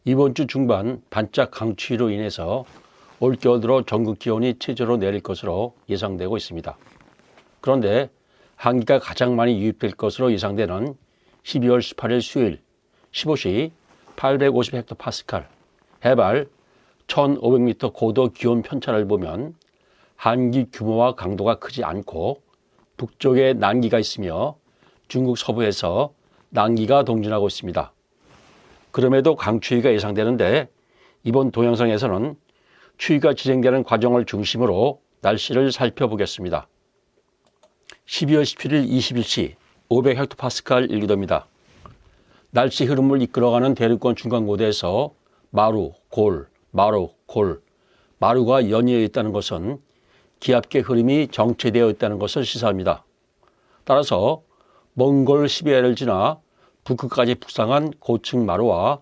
이번 주 중반 반짝 강추위로 인해서 올겨울 들어 전국 기온이 최저로 내릴 것으로 예상되고 있습니다. 그런데 한기가 가장 많이 유입될 것으로 예상되는 12월 18일 수요일 15시 850헥토파스칼 해발 1500m 고도 기온 편차를 보면 한기 규모와 강도가 크지 않고 북쪽에 난기가 있으며 중국 서부에서 난기가 동진하고 있습니다. 그럼에도 강추위가 예상되는데 이번 동영상에서는 추위가 진행되는 과정을 중심으로 날씨를 살펴보겠습니다. 12월 17일 21시 500헥토파스칼 1기도입니다. 날씨 흐름을 이끌어가는 대륙권 중간고도에서 마루, 골, 마루가 연이어 있다는 것은 기압계 흐름이 정체되어 있다는 것을 시사합니다. 따라서 몽골 시베리아를 지나 북극까지 북상한 고층 마루와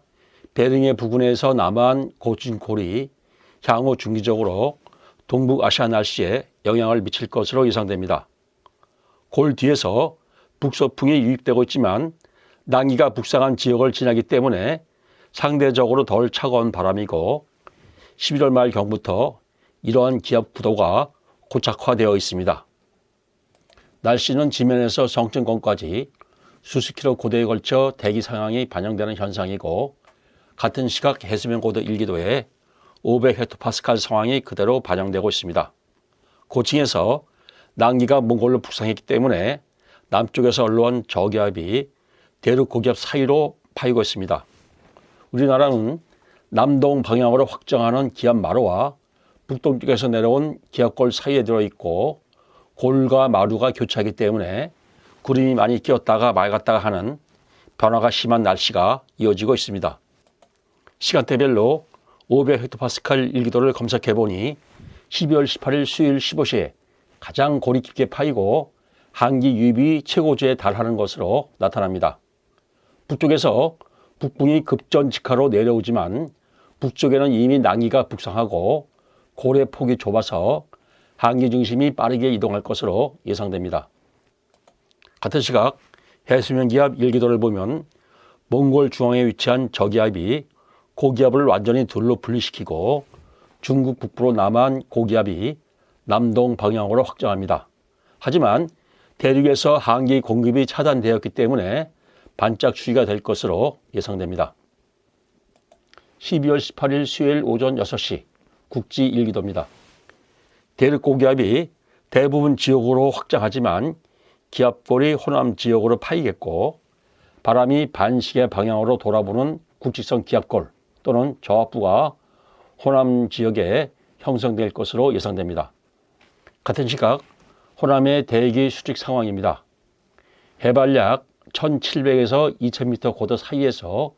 베링해 부근에서 남한 고층 골이 향후 중기적으로 동북아시아 날씨에 영향을 미칠 것으로 예상됩니다. 골 뒤에서 북서풍이 유입되고 있지만 난기가 북상한 지역을 지나기 때문에 상대적으로 덜 차가운 바람이고 11월 말 경부터 이러한 기압 구도가 고착화되어 있습니다. 날씨는 지면에서 성층권까지 수십 킬로 고도에 걸쳐 대기 상황이 반영되는 현상이고 같은 시각 해수면 고도 1기도에 500헥토파스칼 상황이 그대로 반영되고 있습니다. 고층에서 난기가 몽골로 북상했기 때문에 남쪽에서 올라온 저기압이 대륙 고기압 사이로 파이고 있습니다. 우리나라는 남동 방향으로 확정하는 기압 마루와 북동쪽에서 내려온 기압골 사이에 들어있고 골과 마루가 교차하기 때문에 구름이 많이 끼었다가 맑았다가 하는 변화가 심한 날씨가 이어지고 있습니다. 시간대별로 500헥토파스칼 1기도를 검색해보니 12월 18일 수요일 15시에 가장 골이 깊게 파이고 한기 유입이 최고조에 달하는 것으로 나타납니다. 북쪽에서 북풍이 급전직하로 내려오지만 북쪽에는 이미 난기가 북상하고 골의 폭이 좁아서 한기 중심이 빠르게 이동할 것으로 예상됩니다. 같은 시각 해수면 기압 1기도를 보면 몽골 중앙에 위치한 저기압이 고기압을 완전히 둘로 분리시키고 중국 북부로 남한 고기압이 남동 방향으로 확정합니다. 하지만 대륙에서 한기 공급이 차단되었기 때문에 반짝 추위가 될 것으로 예상됩니다. 12월 18일 수요일 오전 6시 국지 1기도입니다. 대륙 고기압이 대부분 지역으로 확장하지만 기압골이 호남 지역으로 파이겠고 바람이 반시계 방향으로 돌아보는 국지성 기압골 또는 저압부가 호남 지역에 형성될 것으로 예상됩니다. 같은 시각 호남의 대기 수직 상황입니다. 해발 약 1700에서 2000m 고도 사이에서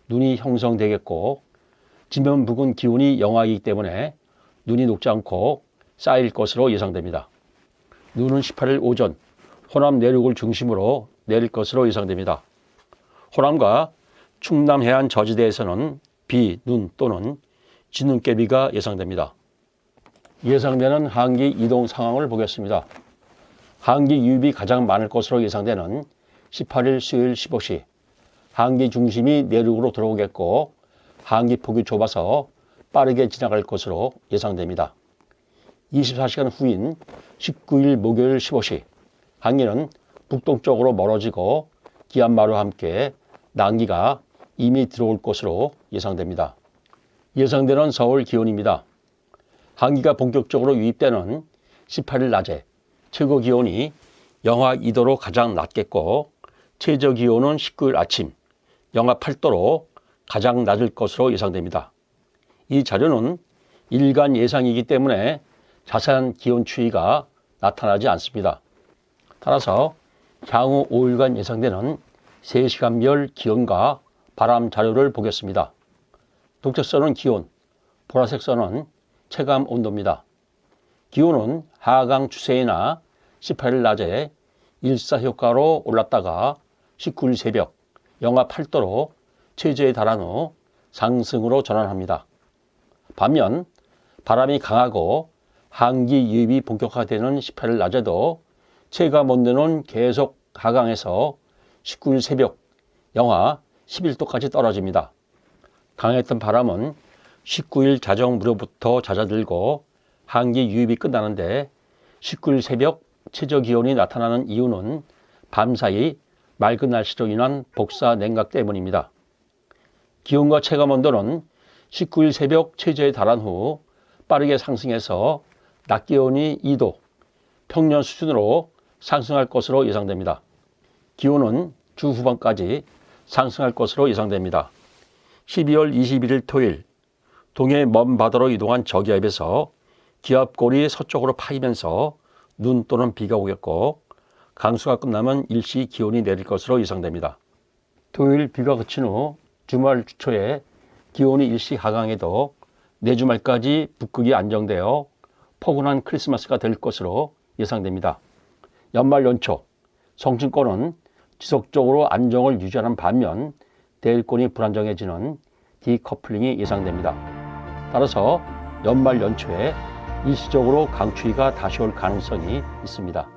눈이 형성되겠고 지면 부근 기온이 영하이기 때문에 눈이 녹지 않고 쌓일 것으로 예상됩니다. 눈은 18일 오전 호남 내륙을 중심으로 내릴 것으로 예상됩니다. 호남과 충남 해안 저지대에서는 비, 눈 또는 진눈깨비가 예상됩니다. 예상되는 한기 이동 상황을 보겠습니다. 한기 유입이 가장 많을 것으로 예상되는 18일 수요일 15시 한기 중심이 내륙으로 들어오겠고 한기 폭이 좁아서 빠르게 지나갈 것으로 예상됩니다. 24시간 후인 19일 목요일 15시 한기는 북동쪽으로 멀어지고 기압마루와 함께 난기가 이미 들어올 것으로 예상됩니다. 예상되는 서울 기온입니다. 한기가 본격적으로 유입되는 18일 낮에 최고 기온이 영하 2도로 가장 낮겠고 최저 기온은 19일 아침 영하 8도로 가장 낮을 것으로 예상됩니다. 이 자료는 일간 예상이기 때문에 자세한 기온 추이가 나타나지 않습니다. 따라서 향후 5일간 예상되는 3시간별 기온과 바람 자료를 보겠습니다. 녹색선은 기온, 보라색 선은 체감 온도입니다. 기온은 하강 추세이나 18일 낮에 일사효과로 올랐다가 19일 새벽 영하 8도로 최저에 달한 후 상승으로 전환합니다. 반면 바람이 강하고 한기 유입이 본격화되는 18일 낮에도 체감 온도는 계속 하강해서 19일 새벽 영하 11도까지 떨어집니다. 강했던 바람은 19일 자정 무렵부터 잦아들고 한기 유입이 끝나는데 19일 새벽 최저기온이 나타나는 이유는 밤사이 맑은 날씨로 인한 복사 냉각 때문입니다. 기온과 체감온도는 19일 새벽 최저에 달한 후 빠르게 상승해서 낮 기온이 2도, 평년 수준으로 상승할 것으로 예상됩니다. 기온은 주 후반까지 상승할 것으로 예상됩니다. 12월 21일 토요일, 동해 먼 바다로 이동한 저기압에서 기압골이 서쪽으로 파이면서 눈 또는 비가 오겠고 강수가 끝나면 일시 기온이 내릴 것으로 예상됩니다. 토요일 비가 그친 후 주말 초에 기온이 일시 하강해도 내주말까지 북극이 안정되어 포근한 크리스마스가 될 것으로 예상됩니다. 연말 연초, 성층권은 지속적으로 안정을 유지하는 반면 대일권이 불안정해지는 디커플링이 예상됩니다. 따라서 연말 연초에 일시적으로 강추위가 다시 올 가능성이 있습니다.